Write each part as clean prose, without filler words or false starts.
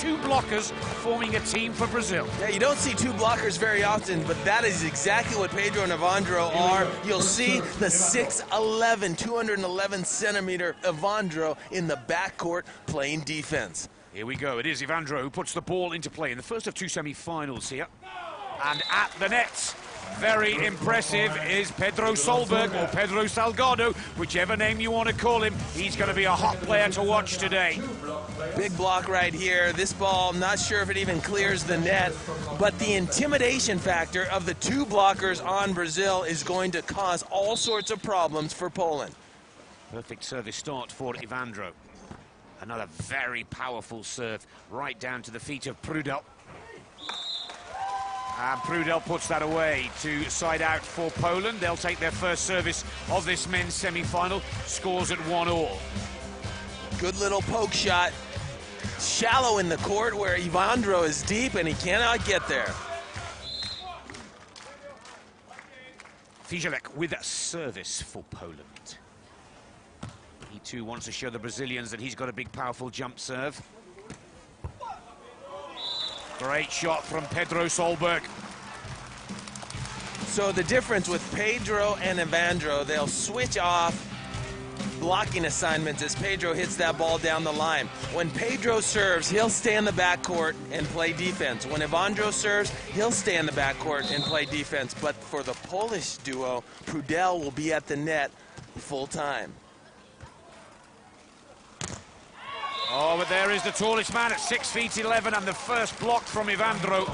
two blockers forming a team for Brazil. Yeah, you don't see two blockers very often, but that is exactly what Pedro and Evandro are. You'll see the 6'11", 211-centimeter Evandro in the backcourt playing defense. Here we go. It is Evandro who puts the ball into play in the first of two semi-finals here. And at the net, very impressive, is Pedro Solberg, or Pedro Salgado, whichever name you want to call him. He's going to be a hot player to watch today. Big block right here. This ball, not sure if it even clears the net, but the intimidation factor of the two blockers on Brazil is going to cause all sorts of problems for Poland. Perfect service start for Evandro. Another very powerful serve right down to the feet of Prudel. And Prudel puts that away to side out for Poland. They'll take their first service of this men's semi-final. Scores at 1-1. Good little poke shot. Shallow in the court where Evandro is deep and he cannot get there. Fijalek with a service for Poland. He too wants to show the Brazilians that he's got a big, powerful jump serve. Great shot from Pedro Solberg. So the difference with Pedro and Evandro, they'll switch off blocking assignments as Pedro hits that ball down the line. When Pedro serves, he'll stay in the backcourt and play defense. When Evandro serves, he'll stay in the backcourt and play defense. But for the Polish duo, Prudel will be at the net full time. Oh, but there is the tallest man at 6'11", and the first block from Evandro.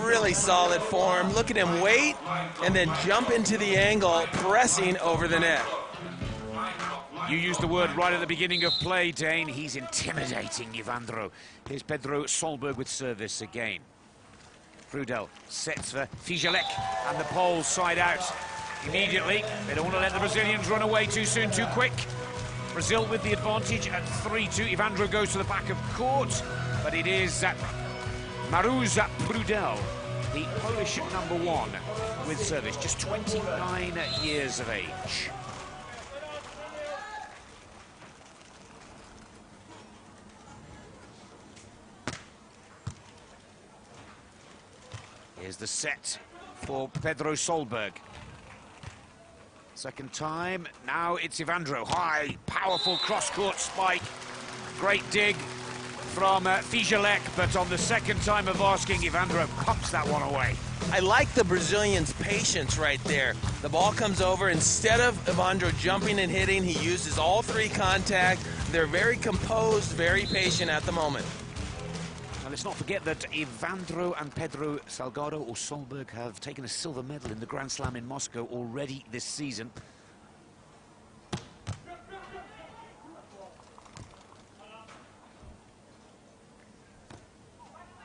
Really solid form. Look at him wait and then jump into the angle, pressing over the net. You used the word right at the beginning of play, Dane. He's intimidating Evandro. Here's Pedro Solberg with service again. Prudel sets for Fijalek, and the Poles side out immediately. They don't want to let the Brazilians run away too soon, too quick. Brazil with the advantage at 3-2. Evandro goes to the back of court, but it is Maruza Prudel, the Polish #1 with service, just 29 years of age. Here's the set for Pedro Solberg. Second time, now it's Evandro. High, powerful cross-court spike. Great dig from Fijalek, but on the second time of asking, Evandro pumps that one away. I like the Brazilians' patience right there. The ball comes over. Instead of Evandro jumping and hitting, he uses all three contact. They're very composed, very patient at the moment. And let's not forget that Evandro and Pedro Salgado or Solberg have taken a silver medal in the Grand Slam in Moscow already this season.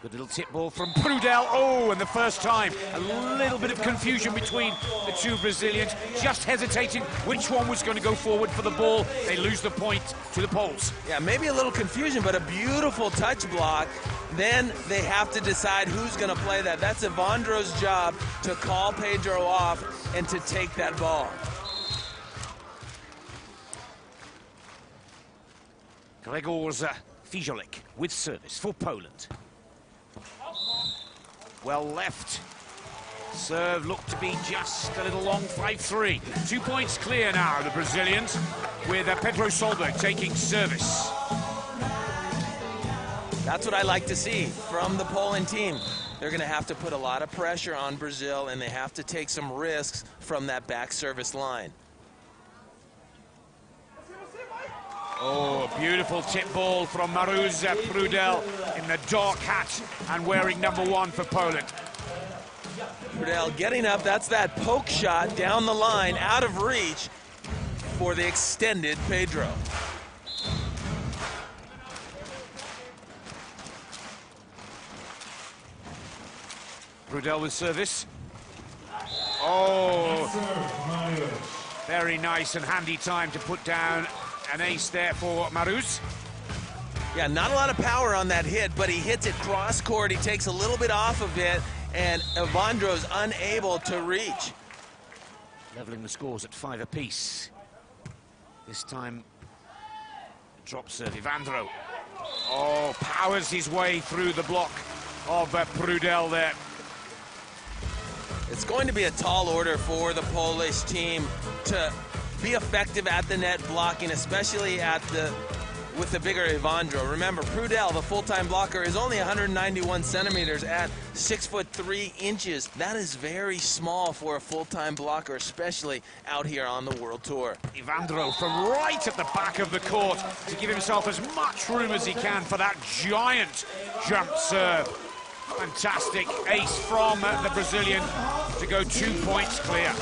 Good little tip ball from Prudel. Oh, and the first time, a little bit of confusion between the two Brazilians, just hesitating which one was going to go forward for the ball. They lose the point to the Poles. Yeah, maybe a little confusion, but a beautiful touch block. Then they have to decide who's going to play that. That's Evandro's job to call Pedro off and to take that ball. Gregor's Fijalek with service for Poland. Well left. Serve looked to be just a little long, 5-3. 2 points clear now, the Brazilians, with Pedro Solberg taking service. That's what I like to see from the Poland team. They're going to have to put a lot of pressure on Brazil, and they have to take some risks from that back service line. Oh, beautiful tip ball from Maruza Prudel in the dark hat and wearing #1 for Poland. Prudel getting up, that's that poke shot down the line, out of reach for the extended Pedro. Prudel with service. Oh, very nice and handy time to put down an ace there for Maruz. Yeah, not a lot of power on that hit, but he hits it cross-court. He takes a little bit off of it, and Evandro's unable to reach. Leveling the scores at 5 apiece. This time, drop serve, Evandro. Oh, powers his way through the block of Prudel there. It's going to be a tall order for the Polish team to be effective at the net blocking, especially with the bigger Evandro. Remember, Prudel, the full-time blocker, is only 191 centimeters at 6'3". That is very small for a full-time blocker, especially out here on the World Tour. Evandro from right at the back of the court to give himself as much room as he can for that giant jump serve. Fantastic ace from the Brazilian to go 2 points clear.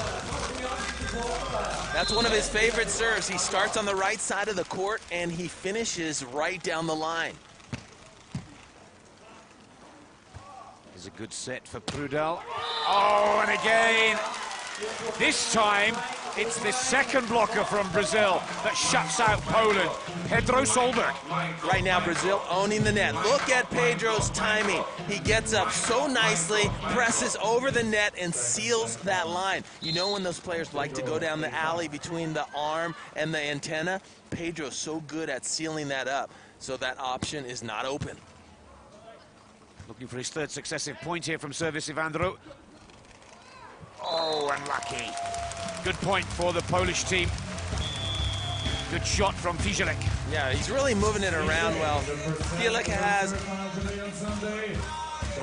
That's one of his favorite serves. He starts on the right side of the court and he finishes right down the line. Here's a good set for Prudel. Oh, and again, this time it's the second blocker from Brazil that shuts out Poland, Pedro Solberg. Right now, Brazil owning the net. Look at Pedro's timing. He gets up so nicely, presses over the net, and seals that line. You know when those players like to go down the alley between the arm and the antenna? Pedro's so good at sealing that up, so that option is not open. Looking for his third successive point here from service Evandro. Oh, unlucky. Good point for the Polish team. Good shot from Fijalek. Yeah, he's really moving it around well. Fijalek has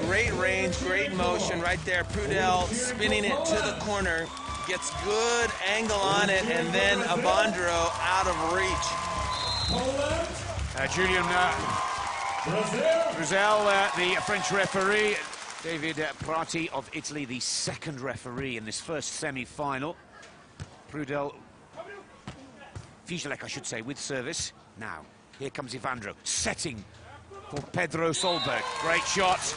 great range, great motion right there. Prudel spinning it to the corner, gets good angle on it, and then Evandro out of reach. Julian Prudel, the French referee. David Prati of Italy, the second referee in this first semi-final. Prudel, Fijalek, I should say, with service. Now, here comes Evandro, setting for Pedro Solberg. Great shot.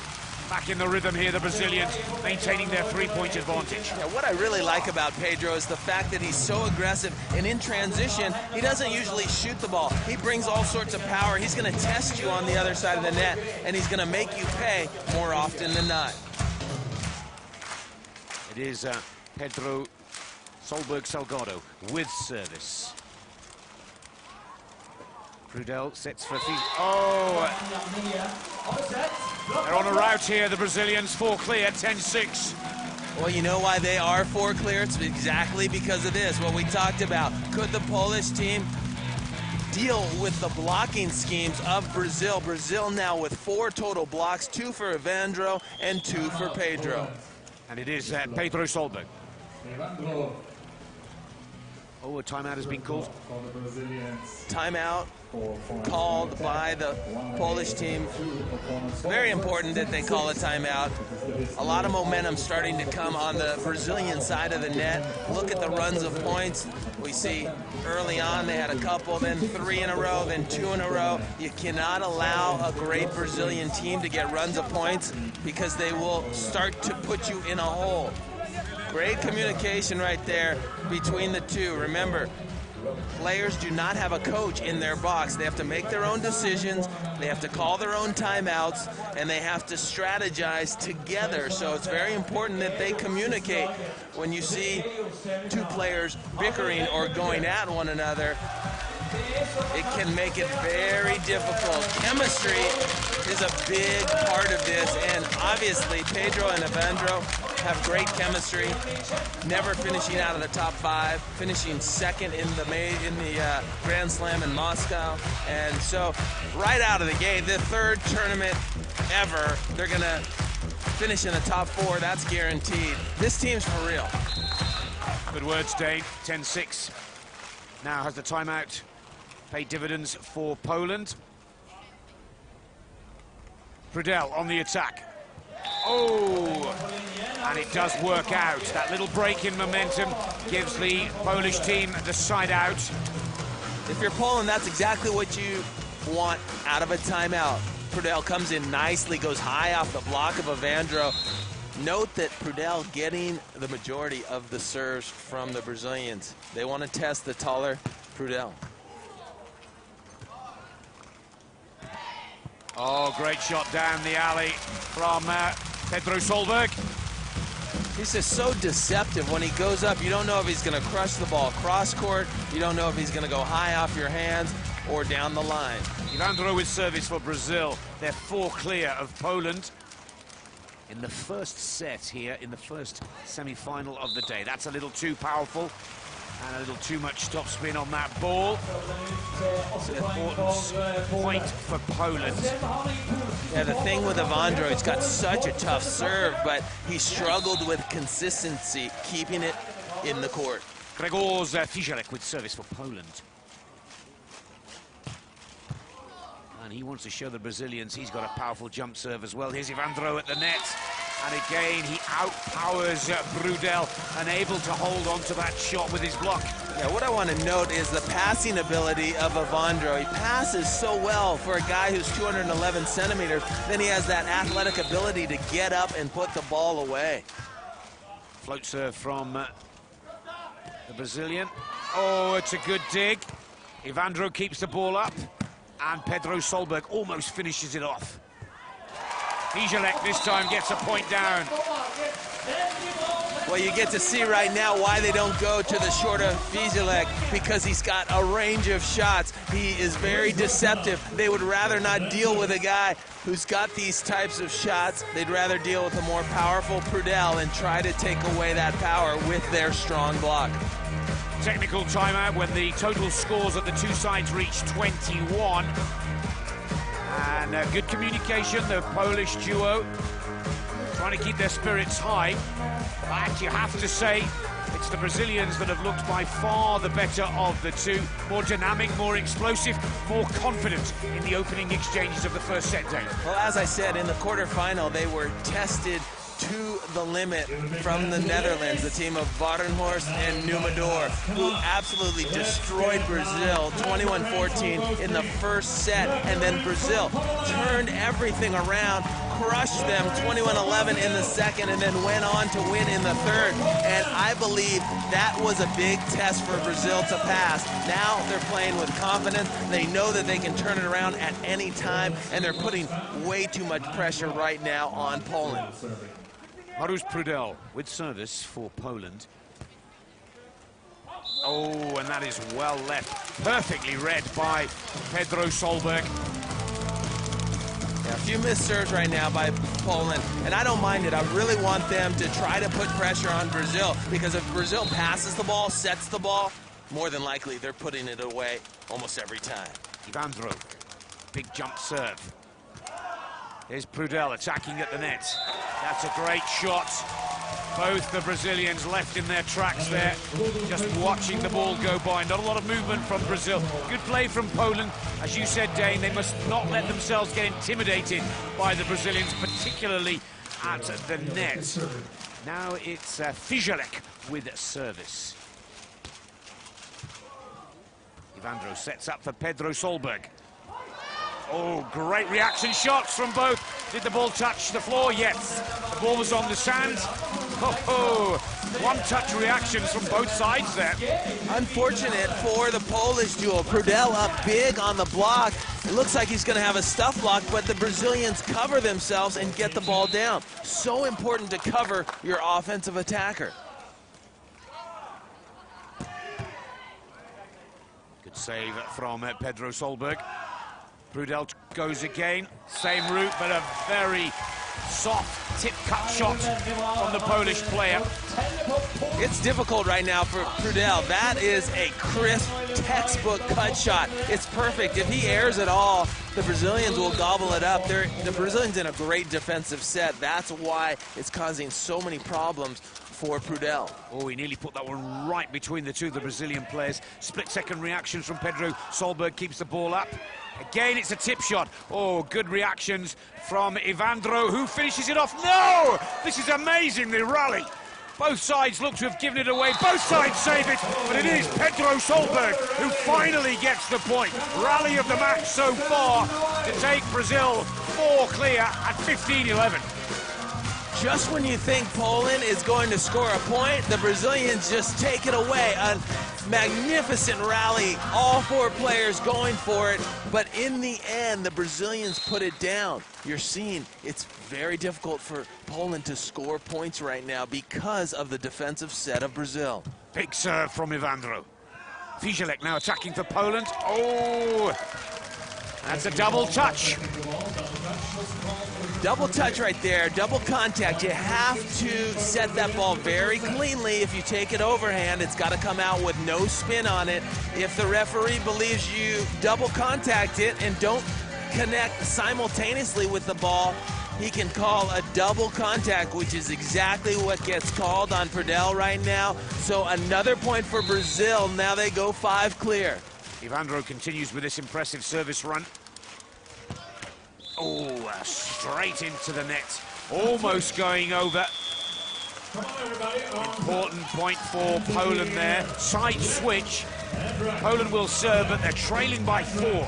Back in the rhythm here, the Brazilians maintaining their three-point advantage. Yeah, what I really like about Pedro is the fact that he's so aggressive, and in transition, he doesn't usually shoot the ball. He brings all sorts of power. He's going to test you on the other side of the net, and he's going to make you pay more often than not. It is Pedro Solberg Salgado with service. Prudel sets for Oh! They're on a route here, the Brazilians. 4 clear, 10-6. Well, you know why they are 4 clear? It's exactly because of this, what we talked about. Could the Polish team deal with the blocking schemes of Brazil? Brazil now with 4 total blocks, 2 for Evandro and 2 for Pedro. And it is Pedro Solberg. Oh, a timeout has been called. Timeout called by the Polish team. Very important that they call a timeout. A lot of momentum starting to come on the Brazilian side of the net. Look at the runs of points. We see early on they had a couple, then 3 in a row, then 2 in a row. You cannot allow a great Brazilian team to get runs of points because they will start to put you in a hole. Great communication right there between the two. Remember, players do not have a coach in their box. They have to make their own decisions, they have to call their own timeouts, and they have to strategize together. So it's very important that they communicate. When you see 2 players bickering or going at one another, it can make it very difficult. Chemistry is a big part of this, and obviously Pedro and Evandro have great chemistry, never finishing out of the top 5, finishing second in the Grand Slam in Moscow. And so right out of the gate, the 3rd tournament ever, they're gonna finish in the top 4, that's guaranteed. This team's for real. Good words, Dane. 10-6. Now has the timeout paid dividends for Poland. Prudel on the attack. Oh, and it does work out. That little break in momentum gives the Polish team the side out. If you're Poland, that's exactly what you want out of a timeout. Prudel comes in nicely, goes high off the block of Evandro. Note that Prudel getting the majority of the serves from the Brazilians. They want to test the taller Prudel. Oh, great shot down the alley from Pedro Solberg. He's just so deceptive. When he goes up, you don't know if he's going to crush the ball cross court. You don't know if he's going to go high off your hands or down the line. You Evandro with service for Brazil. They're 4 clear of Poland in the first set here, in the first semi-final of the day. That's a little too powerful and a little too much topspin on that ball. It's an important point for Poland. Yeah, the thing with Evandro, he's got such a tough serve, but he struggled with consistency, keeping it in the court. Grzegorz Fijalek with service for Poland. And he wants to show the Brazilians he's got a powerful jump serve as well. Here's Evandro at the net. And again, he outpowers Prudel, unable to hold on to that shot with his block. Yeah, what I want to note is the passing ability of Evandro. He passes so well for a guy who's 211 centimeters. Then he has that athletic ability to get up and put the ball away. Float serve from the Brazilian. Oh, it's a good dig. Evandro keeps the ball up. And Pedro Solberg almost finishes it off. Fijalek this time gets a point down. Well, you get to see right now why they don't go to the shorter Fijalek, because he's got a range of shots. He is very deceptive. They would rather not deal with a guy who's got these types of shots. They'd rather deal with a more powerful Prudel and try to take away that power with their strong block. Technical timeout when the total scores at the two sides reach 21. And good communication, the Polish duo trying to keep their spirits high. But you have to say, it's the Brazilians that have looked by far the better of the two. More dynamic, more explosive, more confident in the opening exchanges of the first set day. Well, as I said, in the quarterfinal, they were tested to the limit from the Netherlands, the team of Varenhorst and Numador, who absolutely destroyed Brazil 21-14 in the first set, and then Brazil turned everything around, crushed them 21-11 in the second, and then went on to win in the third. And I believe that was a big test for Brazil to pass. Now they're playing with confidence. They know that they can turn it around at any time, and they're putting way too much pressure right now on Poland. Mariusz Prudel with service for Poland. Oh, and that is well left. Perfectly read by Pedro Solberg. Yeah, a few missed serves right now by Poland, and I don't mind it. I really want them to try to put pressure on Brazil, because if Brazil passes the ball, sets the ball, more than likely they're putting it away almost every time. Evandro, big jump serve. Here's Prudel attacking at the net. That's a great shot. Both the Brazilians left in their tracks there, just watching the ball go by. Not a lot of movement from Brazil. Good play from Poland. As you said, Dane, they must not let themselves get intimidated by the Brazilians, particularly at the net. Now it's Fijalek with service. Evandro sets up for Pedro Solberg. Oh, great reaction shots from both. Did the ball touch the floor? Yes. The ball was on the sand. Oh, one-touch reactions from both sides there. Unfortunate for the Polish duo. Prudel up big on the block. It looks like he's going to have a stuff block, but the Brazilians cover themselves and get the ball down. So important to cover your offensive attacker. Good save from Pedro Solberg. Prudel goes again, same route, but a very soft tip-cut shot from the Polish player. It's difficult right now for Prudel. That is a crisp, textbook cut shot. It's perfect. If he airs it all, the Brazilians will gobble it up. The Brazilians in a great defensive set. That's why it's causing so many problems for Prudel. Oh, he nearly put that one right between the two of the Brazilian players. Split-second reactions from Pedro Solberg, keeps the ball up. Again, it's a tip shot. Oh, good reactions from Evandro, who finishes it off. No! This is amazing, the rally. Both sides look to have given it away. Both sides save it, but it is Pedro Solberg who finally gets the point. Rally of the match so far to take Brazil 4 clear at 15-11. Just when you think Poland is going to score a point, the Brazilians just take it away. A magnificent rally, all 4 players going for it, but in the end, the Brazilians put it down. You're seeing it's very difficult for Poland to score points right now because of the defensive set of Brazil. Big serve from Evandro. Fijalek now attacking for Poland. Oh! That's a double touch. Double touch right there, double contact. You have to set that ball very cleanly. If you take it overhand, it's got to come out with no spin on it. If the referee believes you double contact it and don't connect simultaneously with the ball, he can call a double contact, which is exactly what gets called on Prudel right now. So another point for Brazil. Now they go 5 clear. Evandro continues with this impressive service run. Oh, straight into the net. Almost going over. Important point for Poland there. Side switch. Poland will serve, but they're trailing by 4.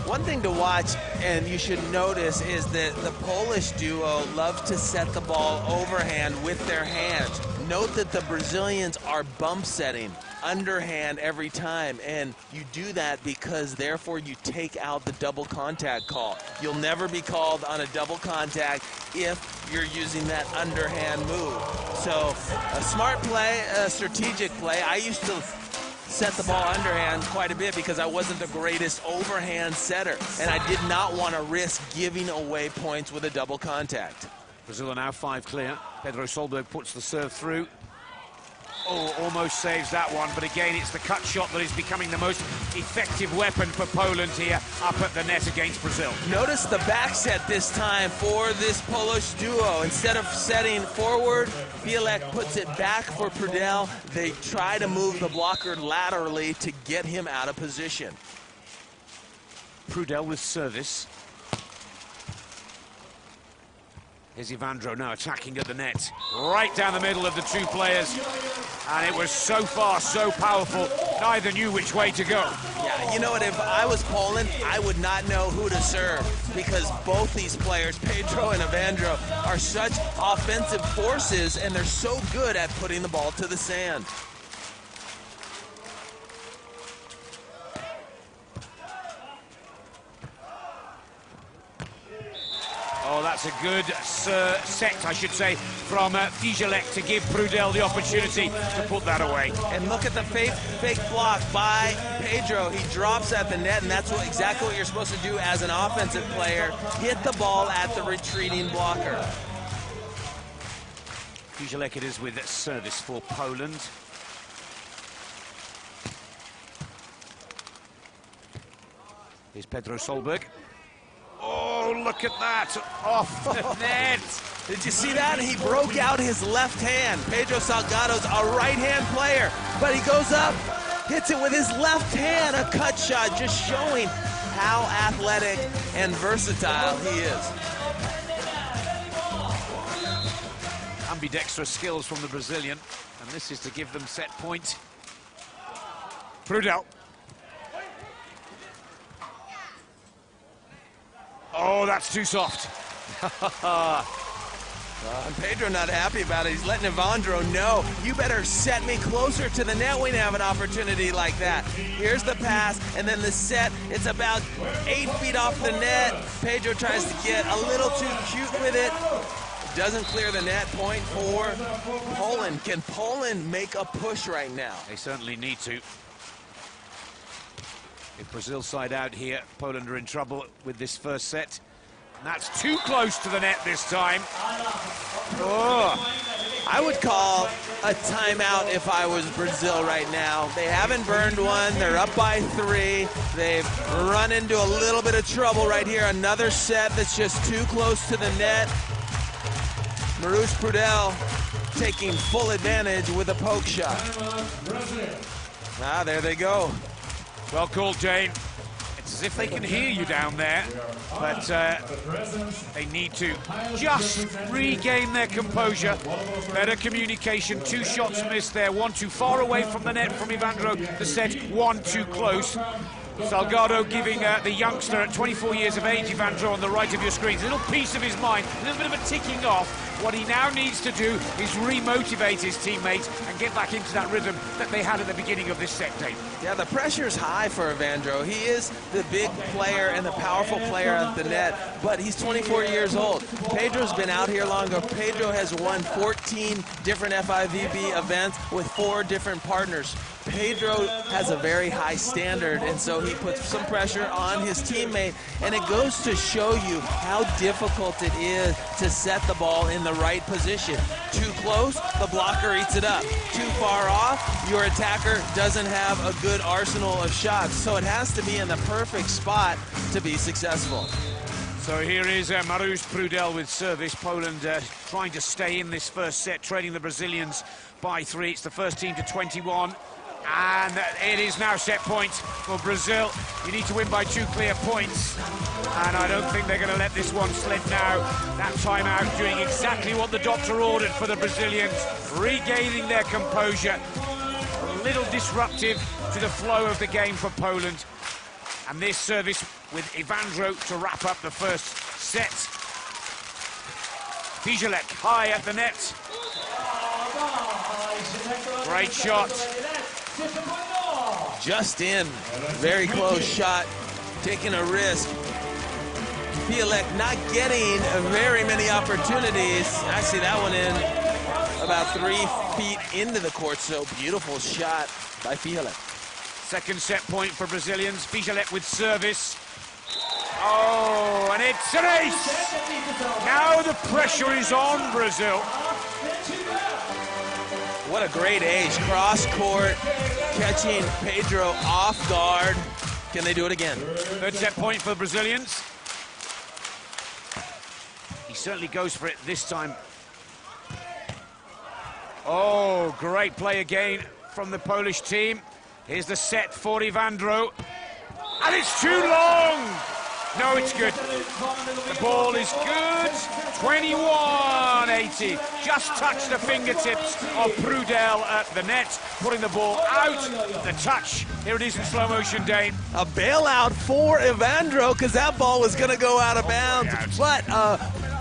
One thing to watch, and you should notice, is that the Polish duo love to set the ball overhand with their hands. Note that the Brazilians are bump setting underhand every time, and you do that because therefore you take out the double contact call. You'll never be called on a double contact if you're using that underhand move. So a smart play, a strategic play. I used to set the ball underhand quite a bit because I wasn't the greatest overhand setter, and I did not want to risk giving away points with a double contact. Brazil are now 5 clear. Pedro Solberg puts the serve through. Oh, almost saves that one, but again, it's the cut shot that is becoming the most effective weapon for Poland here up at the net against Brazil. Notice the back set this time for this Polish duo. Instead of setting forward, Fijalek puts it back for Prudel. They try to move the blocker laterally to get him out of position. Prudel with service. Here's Evandro now attacking at the net. Right down the middle of the 2 players. And it was so fast, so powerful, neither knew which way to go. Yeah, you know what, if I was Poland, I would not know who to serve because both these players, Pedro and Evandro, are such offensive forces and they're so good at putting the ball to the sand. Oh, that's a good set, I should say, from Fijalek to give Prudel the opportunity to put that away. And look at the fake block by Pedro. He drops at the net, and that's exactly what you're supposed to do as an offensive player. Hit the ball at the retreating blocker. Fijalek it is with service for Poland. Here's Pedro Solberg. Oh, look at that, off the net. Did you see that? He broke out his left hand. Pedro Salgado's a right-hand player, but he goes up, hits it with his left hand, a cut shot, just showing how athletic and versatile he is. Ambidextrous skills from the Brazilian, and this is to give them set point. Prudel. Oh, that's too soft. And Pedro not happy about it. He's letting Evandro know, you better set me closer to the net when you have an opportunity like that. Here's the pass, and then the set. It's about 8 feet off the net. Pedro tries to get a little too cute with it. Doesn't clear the net. Point for Poland. Can Poland make a push right now? They certainly need to. If Brazil side out here, Poland are in trouble with this first set. And that's too close to the net this time. Oh. I would call a timeout if I was Brazil right now. They haven't burned one. They're up by 3. They've run into a little bit of trouble right here. Another set that's just too close to the net. Marouche Prudel taking full advantage with a poke shot. Ah, there they go. Well called, Jane. It's as if they can hear you down there, but they need to just regain their composure. Better communication. 2 shots missed there. 1 too far away from the net from Evandro. The set 1 too close. Salgado giving the youngster at 24 years of age, Evandro, on the right of your screen, a little piece of his mind, a little bit of a ticking off. What he now needs to do is re-motivate his teammates and get back into that rhythm that they had at the beginning of this set, Dave. Yeah, the pressure's high for Evandro. He is the big player and the powerful player at the net, but he's 24 years old. Pedro's been out here longer. Pedro has won 14 different FIVB events with 4 different partners. Pedro has a very high standard, and so he puts some pressure on his teammate, and it goes to show you how difficult it is to set the ball in the right position. Too close, the blocker eats it up. Too far off, your attacker doesn't have a good arsenal of shots, so it has to be in the perfect spot to be successful. So here is Marusz Prudel with service. Poland trying to stay in this first set, trailing the Brazilians by 3. It's the first team to 21. And it is now set point for Brazil. You need to win by 2 clear points. And I don't think they're going to let this one slip now. That timeout doing exactly what the doctor ordered for the Brazilians, regaining their composure. A little disruptive to the flow of the game for Poland. And this service with Evandro to wrap up the first set. Fijalek high at the net. Great shot. Just in, very close shot, taking a risk. Fijalek not getting very many opportunities. Actually, that one in about 3 feet into the court, so beautiful shot by Fijalek. Second set point for Brazilians. Fijalek with service. Oh, and it's an ace! Now the pressure is on Brazil. What a great ace. Cross court, catching Pedro off guard. Can they do it again? Third set point for the Brazilians. He certainly goes for it this time. Oh, great play again from the Polish team. Here's the set for Evandro. And it's too long! No, it's good. The ball is good. 21-80. Just touched the fingertips of Prudel at the net, putting the ball out. The touch. Here it is in slow motion, Dane. A bailout for Evandro, because that ball was going to go out of bounds. But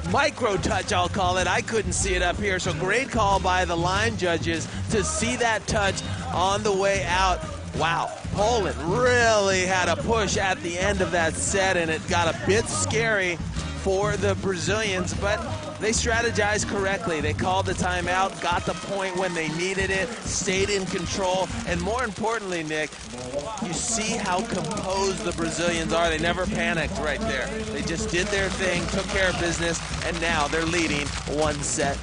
micro touch, I'll call it. I couldn't see it up here, so great call by the line judges to see that touch on the way out. Wow, Poland really had a push at the end of that set, and it got a bit scary for the Brazilians, but they strategized correctly. They called the timeout, got the point when they needed it, stayed in control, and more importantly, Nick, you see how composed the Brazilians are. They never panicked right there. They just did their thing, took care of business, and now they're leading 1-0.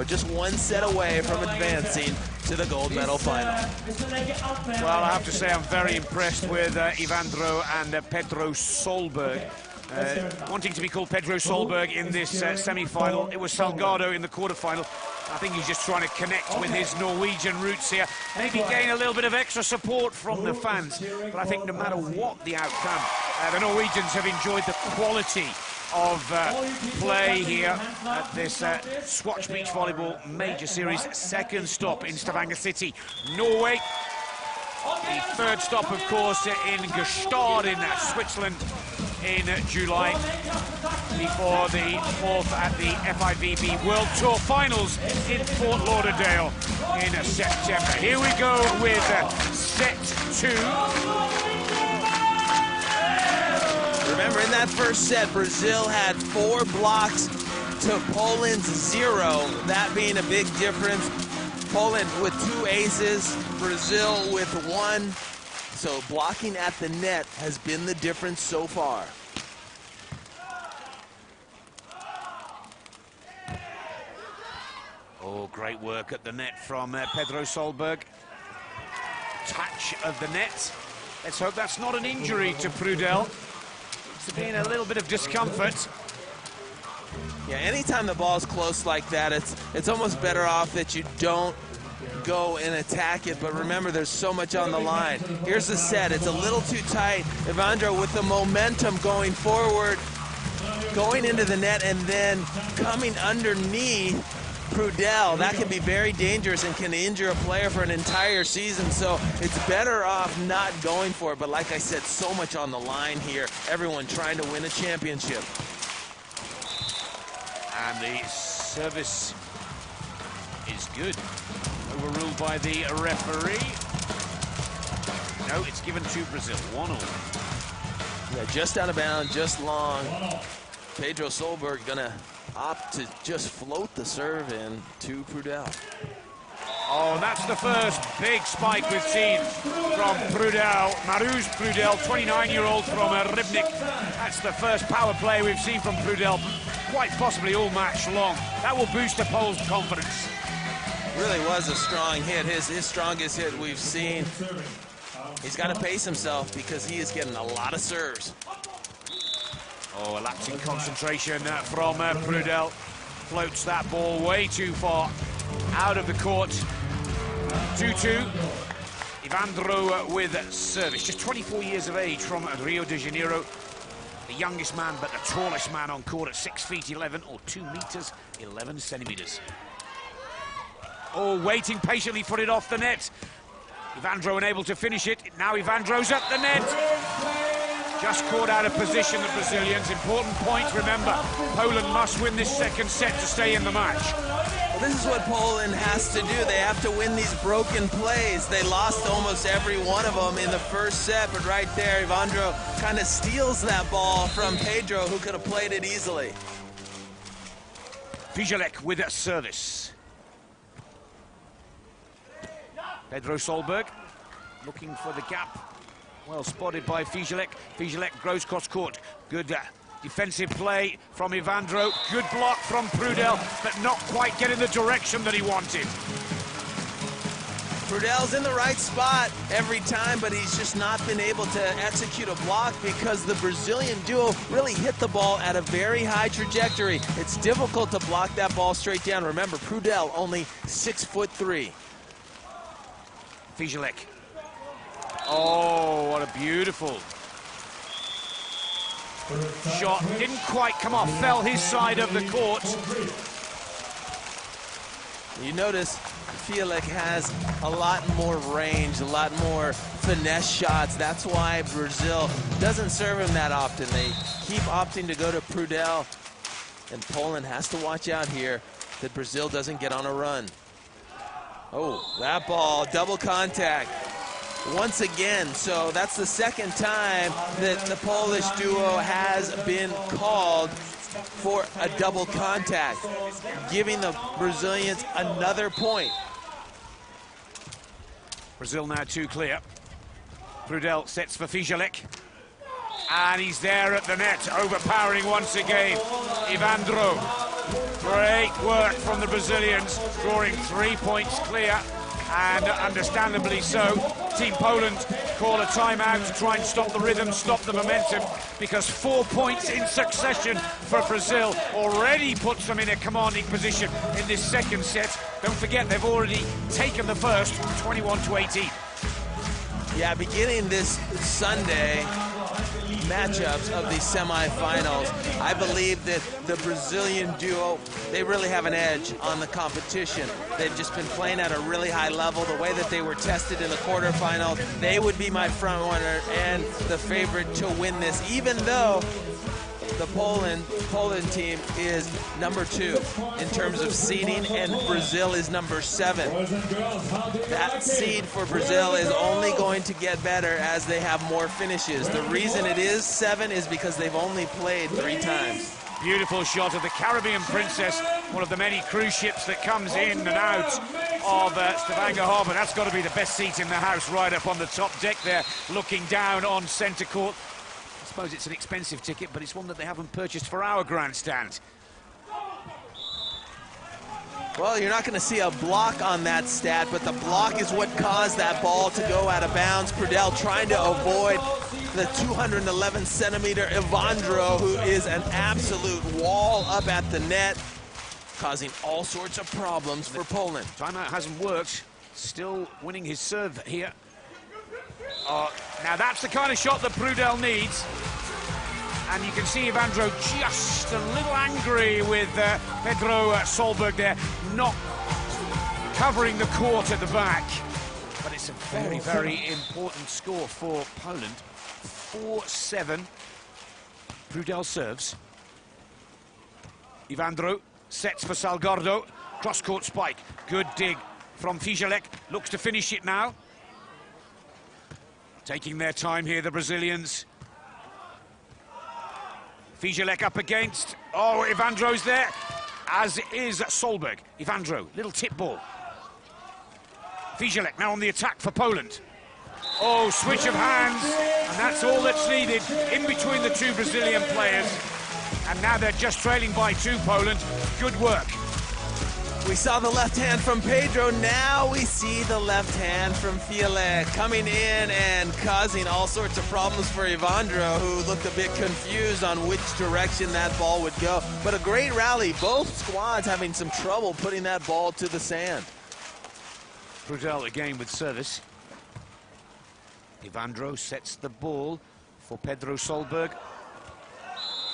Just 1 set away from advancing to the gold medal final. Well, I have to say I'm very impressed with Evandro and Pedro Solberg. Wanting to be called Pedro Solberg in this semi-final. It was Salgado in the quarter-final. I think he's just trying to connect with his Norwegian roots here. Maybe gain a little bit of extra support from the fans. But I think no matter what the outcome, the Norwegians have enjoyed the quality of play here at this Swatch Beach Volleyball Major Series. Second stop in Stavanger City, Norway. The third stop, of course, in Gstaad in Switzerland in July, before the fourth at the FIVB World Tour Finals in Fort Lauderdale in September. Here we go with set 2. Remember, in that first set, Brazil had 4 blocks to Poland's 0, that being a big difference. Poland with 2 aces, Brazil with 1. So blocking at the net has been the difference so far. Oh, great work at the net from Pedro Solberg. Touch of the net. Let's hope that's not an injury to Prudel. It's been a little bit of discomfort. Yeah, anytime the ball's close like that, it's almost better off that you don't go and attack it, but remember, there's so much on the line. Here's the set. It's a little too tight. Evandro with the momentum going forward, going into the net, and then coming underneath Prudel. That can be very dangerous and can injure a player for an entire season, so it's better off not going for it. But like I said, so much on the line here. Everyone trying to win a championship. And the service is good. Overruled by the referee. No, it's given to Brazil. 1-0. Yeah, just out of bounds, just long. Pedro Solberg gonna opt to just float the serve in to Prudel. Oh, that's the first big spike we've seen from Prudel. Marouge Prudel, 29-year-old from Rybnik. That's the first power play we've seen from Prudel, quite possibly all match long. That will boost the Poles' confidence. Really was a strong hit, his strongest hit we've seen. He's got to pace himself because he is getting a lot of serves. Oh, a lapse in concentration from Prudel. Floats that ball way too far out of the court. 2-2. Evandro with service. Just 24 years of age from Rio de Janeiro. The youngest man, but the tallest man on court at 6 feet 11 or 2 meters 11 centimeters. Oh, waiting patiently, put it off the net. Evandro unable to finish it. Now Evandro's at the net. Just caught out of position, the Brazilians. Important point, remember. Poland must win this second set to stay in the match. Well, this is what Poland has to do. They have to win these broken plays. They lost almost every one of them in the first set, but right there, Evandro kind of steals that ball from Pedro, who could have played it easily. Fijalek with a service. Pedro Solberg looking for the gap. Well spotted by Fijalek. Fijalek grows cross court. Good defensive play from Evandro. Good block from Prudel, but not quite getting the direction that he wanted. Prudel's in the right spot every time, but he's just not been able to execute a block because the Brazilian duo really hit the ball at a very high trajectory. It's difficult to block that ball straight down. Remember, Prudel only 6'3". Fijalek. Oh, what a beautiful shot. Didn't quite come off, fell his side of the court. You notice Fijalek has a lot more range, a lot more finesse shots. That's why Brazil doesn't serve him that often. They keep opting to go to Prudel, and Poland has to watch out here that Brazil doesn't get on a run. Oh, that ball, double contact. Once again, so that's the second time that the Polish duo has been called for a double contact, giving the Brazilians another point. Brazil now 2 clear. Prudel sets for Fijalek. And he's there at the net, overpowering once again. Evandro. Great work from the Brazilians, scoring 3 points clear. And understandably so, Team Poland call a timeout to try and stop the rhythm, stop the momentum, because 4 points in succession for Brazil already puts them in a commanding position in this second set. Don't forget, they've already taken the first, 21-18. Yeah, beginning this Sunday, matchups of these semifinals, I believe that the Brazilian duo, they really have an edge on the competition. They've just been playing at a really high level. The way that they were tested in the quarterfinals, they would be my front runner and the favorite to win this, even though the Poland team is number 2 in terms of seeding, and Brazil is number 7. That seed for Brazil is only going to get better as they have more finishes. The reason it is 7 is because they've only played 3 times. Beautiful shot of the Caribbean Princess, one of the many cruise ships that comes in and out of Stavanger Harbour. That's got to be the best seat in the house, right up on the top deck there, looking down on centre court. I suppose it's an expensive ticket, but it's one that they haven't purchased for our grandstand. Well, you're not going to see a block on that stat, but the block is what caused that ball to go out of bounds. Prudel trying to avoid the 211-centimeter Evandro, who is an absolute wall up at the net, causing all sorts of problems for Poland. Timeout hasn't worked. Still winning his serve here. Now that's the kind of shot that Prudel needs. And you can see Evandro just a little angry with Pedro Solberg there, not covering the court at the back. But it's a very, very important score for Poland. 4-7. Prudel serves. Evandro sets for Salgado. Cross-court spike. Good dig from Fijalek. Looks to finish it now. Taking their time here, the Brazilians. Fijalek up against. Oh, Evandro's there, as is Solberg. Evandro, little tip ball. Fijalek now on the attack for Poland. Oh, switch of hands, and that's all that's needed in between the two Brazilian players. And now they're just trailing by 2, Poland. Good work. We saw the left hand from Pedro, now we see the left hand from Fijalek coming in and causing all sorts of problems for Evandro, who looked a bit confused on which direction that ball would go. But a great rally, both squads having some trouble putting that ball to the sand. Prudel again with service. Evandro sets the ball for Pedro Solberg.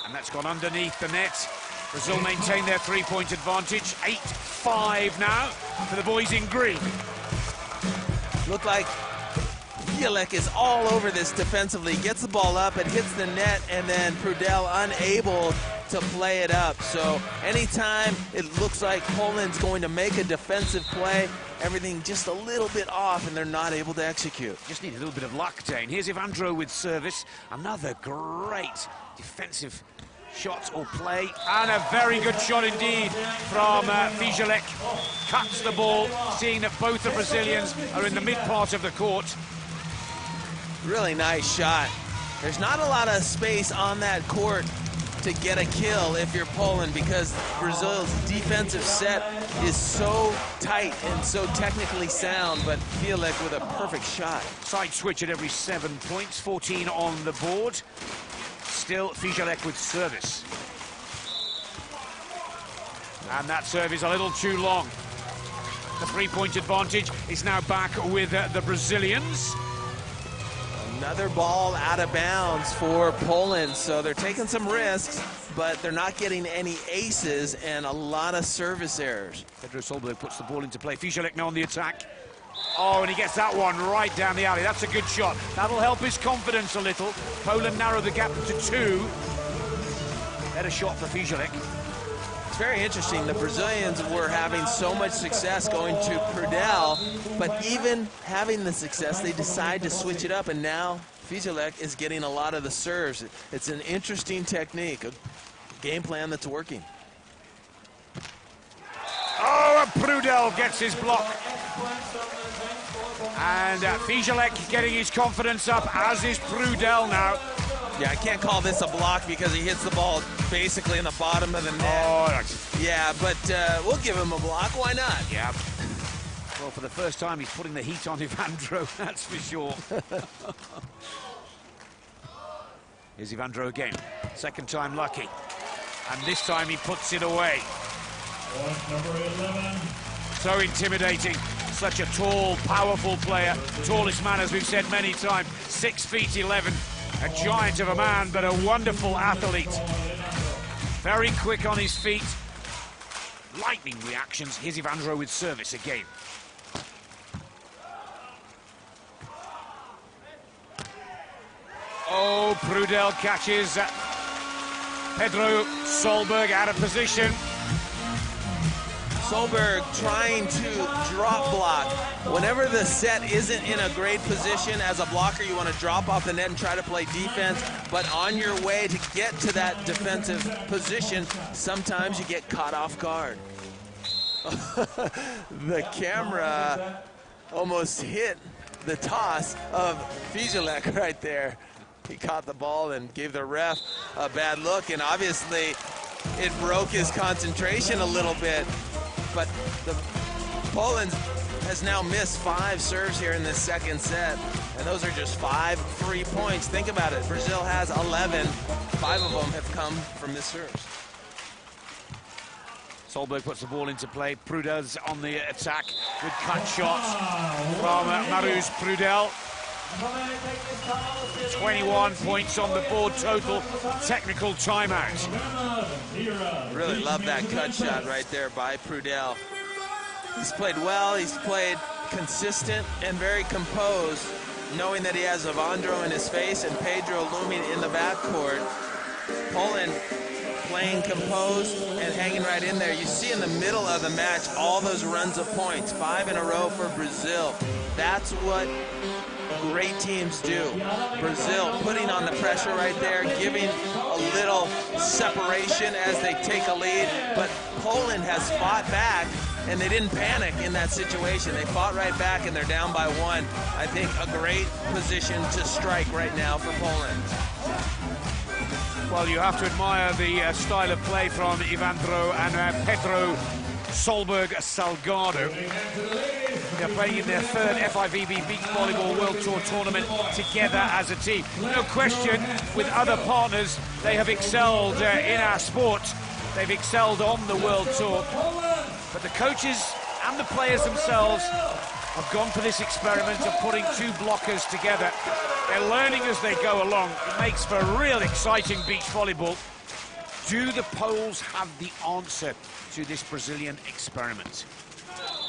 And that's gone underneath the net. Brazil maintain their 3-point advantage. 8-5 now for the boys in green. Look like Fijalek is all over this defensively. Gets the ball up, it hits the net, and then Prudel unable to play it up. So anytime it looks like Poland's going to make a defensive play, everything just a little bit off and they're not able to execute. Just need a little bit of luck, Dane. Here's Evandro with service. Another great defensive shot or play, and a very good shot indeed from Fijalek. Cuts the ball, seeing that both the Brazilians are in the mid part of the court. Really nice shot. There's not a lot of space on that court to get a kill if you're Poland, because Brazil's defensive set is so tight and so technically sound, but Fijalek with a perfect shot. Side switch at every 7 points, 14 on the board. Still Fijalek with service. And that serve is a little too long. The 3-point advantage is now back with the Brazilians. Another ball out of bounds for Poland, so they're taking some risks, but they're not getting any aces and a lot of service errors. Pedro Solberg puts the ball into play. Fijalek now on the attack. Oh, and he gets that one right down the alley. That's a good shot. That'll help his confidence a little. Poland narrow the gap to 2. Better shot for Fijalek. It's very interesting. The Brazilians were having so much success going to Prudel, but even having the success, they decide to switch it up, and now Fijalek is getting a lot of the serves. It's an interesting technique, a game plan that's working. Oh, and Prudel gets his block. And Fijalek getting his confidence up, as is Prudel now. Yeah, I can't call this a block because he hits the ball basically in the bottom of the net. Oh, yeah, but we'll give him a block. Why not? Yeah. Well, for the first time, he's putting the heat on Evandro, that's for sure. Here's Evandro again. Second time lucky. And this time he puts it away. Number 11. So intimidating. Such a tall, powerful player. Tallest man, as we've said many times. 6 feet 11. A giant of a man, but a wonderful athlete. Very quick on his feet. Lightning reactions. Here's Evandro with service again. Oh, Prudel catches Pedro Solberg out of position. Solberg trying to drop block. Whenever the set isn't in a great position as a blocker, you want to drop off the net and try to play defense. But on your way to get to that defensive position, sometimes you get caught off guard. The camera almost hit the toss of Fijalek right there. He caught the ball and gave the ref a bad look, and obviously it broke his concentration a little bit. But Poland has now missed 5 serves here in this second set, and those are just 5 free points. Think about it. Brazil has 11. 5 of them have come from missed serves. Solberg puts the ball into play. Prudel's on the attack. Good cut shot from Marus Prudel. 21 points on the board total. Technical timeout. Really love that cut shot right there by Prudel. He's played well, he's played consistent and very composed, knowing that he has Evandro in his face and Pedro looming in the backcourt. Poland playing composed and hanging right in there. You see in the middle of the match all those runs of points, 5 in a row for Brazil. That's what great teams do. Brazil putting on the pressure right there, giving a little separation as they take a lead, but Poland has fought back, and they didn't panic in that situation. They fought right back, and they're down by 1. I think a great position to strike right now for Poland. Well, you have to admire the style of play from Evandro and Pedro Solberg Salgado. They're playing in their third FIVB Beach Volleyball World Tour tournament together as a team. No question, with other partners, they have excelled in our sport. They've excelled on the World Tour. But the coaches and the players themselves have gone for this experiment of putting 2 blockers together. They're learning as they go along. It makes for real exciting beach volleyball. Do the Poles have the answer to this Brazilian experiment?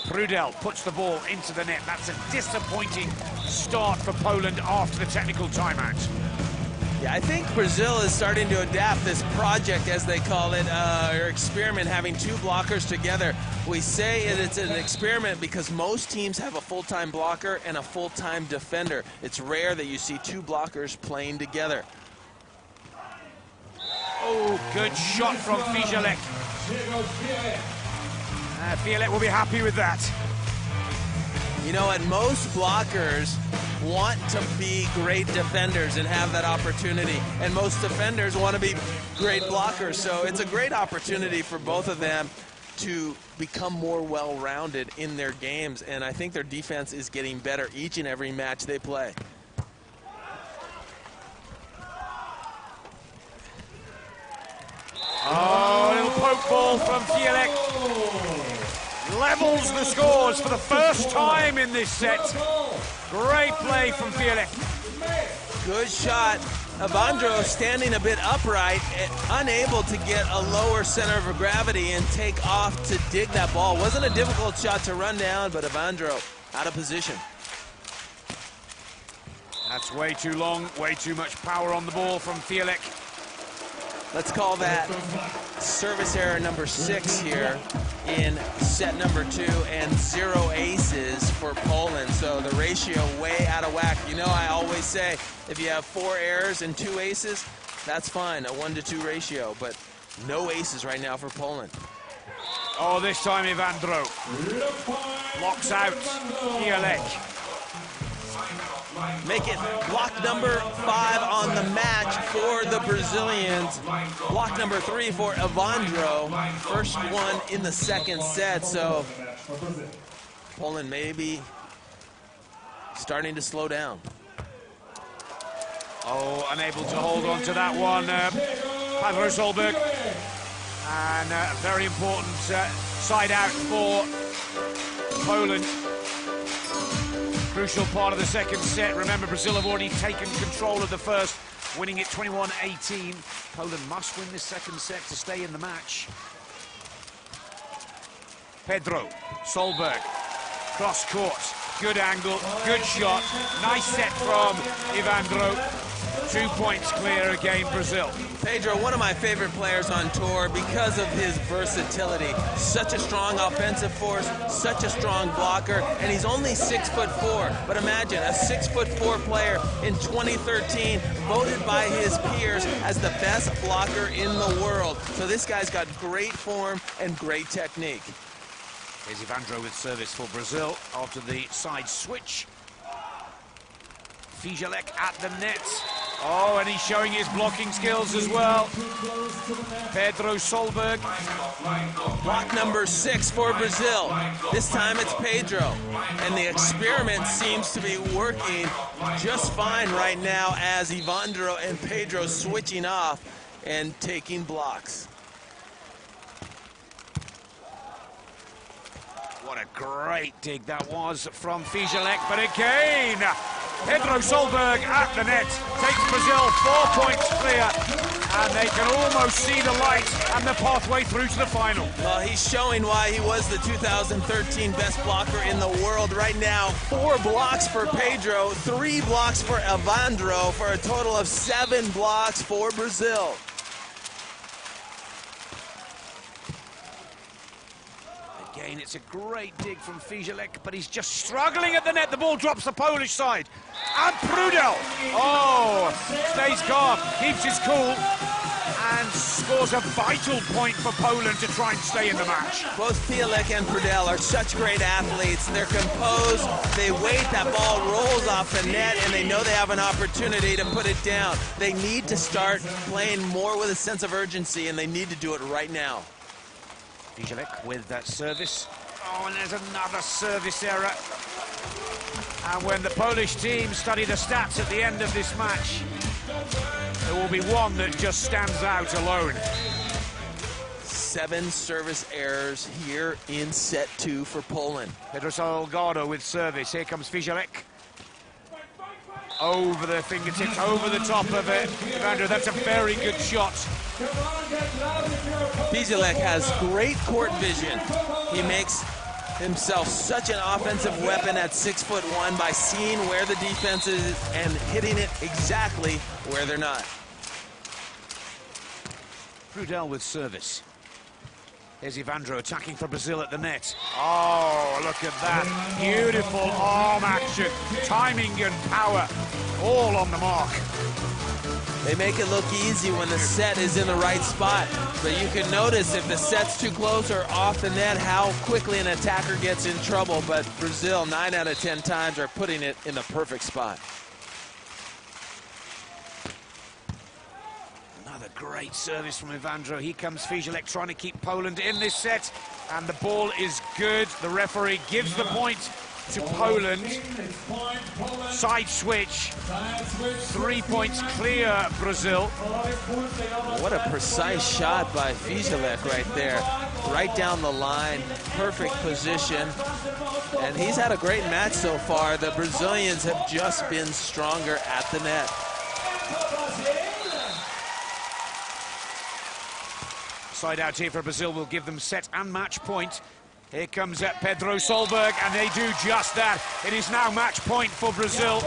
Prudel puts the ball into the net. That's a disappointing start for Poland after the technical timeout. Yeah, I think Brazil is starting to adapt this project, as they call it, or experiment, having 2 blockers together. We say it's an experiment because most teams have a full-time blocker and a full-time defender. It's rare that you see 2 blockers playing together. Oh, good shot from Fijalek. Fijalek will be happy with that. You know what, most blockers want to be great defenders and have that opportunity, and most defenders want to be great blockers, so it's a great opportunity for both of them to become more well-rounded in their games, and I think their defense is getting better each and every match they play. Oh, a little poke ball from Fijalek. Levels the scores for the first time in this set. Great play from Fijalek. Good shot. Evandro standing a bit upright, unable to get a lower center of gravity and take off to dig that ball. Wasn't a difficult shot to run down, but Evandro out of position. That's way too long, way too much power on the ball from Fijalek. Let's call that service error number 6 here in set number 2, and 0 aces for Poland. So the ratio way out of whack. You know, I always say if you have 4 errors and 2 aces, that's fine, a 1-to-2 ratio, but no aces right now for Poland. Oh, this time Evandro locks out Fijalek. Make it block number 5 on the match for the Brazilians. Block number 3 for Evandro. First one in the second set, so Poland maybe starting to slow down. Oh, unable to hold on to that one, Pedro Solberg. And a very important side out for Poland. Crucial part of the second set. Remember, Brazil have already taken control of the first, winning it 21-18. Poland must win this second set to stay in the match. Pedro Solberg, cross court, good angle, good shot. Nice set from Evandro. 2 points clear again, Brazil. Pedro, one of my favorite players on tour because of his versatility. Such a strong offensive force, such a strong blocker, and he's only 6'4". But imagine a 6'4" player in 2013 voted by his peers as the best blocker in the world. So this guy's got great form and great technique. Here's Evandro with service for Brazil after the side switch. Fijalek at the net. Oh, and he's showing his blocking skills as well. Pedro Solberg. Block number 6 for Brazil. This time it's Pedro. And the experiment seems to be working just fine right now as Evandro and Pedro switching off and taking blocks. What a great dig that was from Fijalek, but again, Pedro Solberg at the net takes Brazil 4 points clear, and they can almost see the light and the pathway through to the final. Well, he's showing why he was the 2013 best blocker in the world right now. 4 blocks for Pedro, 3 blocks for Evandro, for a total of 7 blocks for Brazil. Again, it's a great dig from Fijalek, but he's just struggling at the net. The ball drops the Polish side. And Prudel, stays calm, keeps his cool, and scores a vital point for Poland to try and stay in the match. Both Fijalek and Prudel are such great athletes. They're composed, they wait, that ball rolls off the net, and they know they have an opportunity to put it down. They need to start playing more with a sense of urgency, and they need to do it right now. Fijalek with that service. Oh, and there's another service error. And when the Polish team study the stats at the end of this match, there will be one that just stands out alone. 7 service errors here in set 2 for Poland. Pedro Salgado with service. Here comes Fijalek. Over the fingertips, over the top of it. Evandro, that's a very good shot. Fijalek has great court vision. He makes himself such an offensive weapon at 6'1" by seeing where the defense is and hitting it exactly where they're not. Prudel with service. There's Evandro attacking for Brazil at the net. Oh, look at that. Beautiful arm action, timing and power, all on the mark. They make it look easy when the set is in the right spot, but you can notice if the set's too close or off the net how quickly an attacker gets in trouble, but Brazil 9 out of 10 times are putting it in the perfect spot. Another great service from Evandro. Here comes Fijalek trying to keep Poland in this set, and the ball is good. The referee gives the point to Poland. Side switch. 3 points clear, Brazil. What a precise shot by Fijalek right there. Right down the line, perfect position. And he's had a great match so far. The Brazilians have just been stronger at the net. Side out here for Brazil will give them set and match point. Here comes Pedro Solberg, and they do just that. It is now match point for Brazil.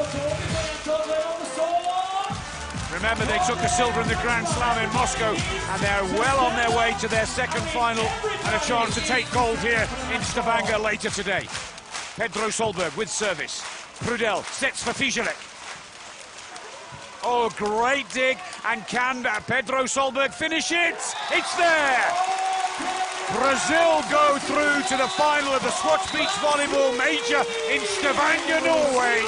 Remember, they took a silver in the Grand Slam in Moscow, and they're well on their way to their second final and a chance to take gold here in Stavanger later today. Pedro Solberg with service. Prudel sets for Fijalek. Oh, great dig, and can Pedro Solberg finish it? It's there! Brazil go through to the final of the Scotch Beach Volleyball Major in Stavanger, Norway.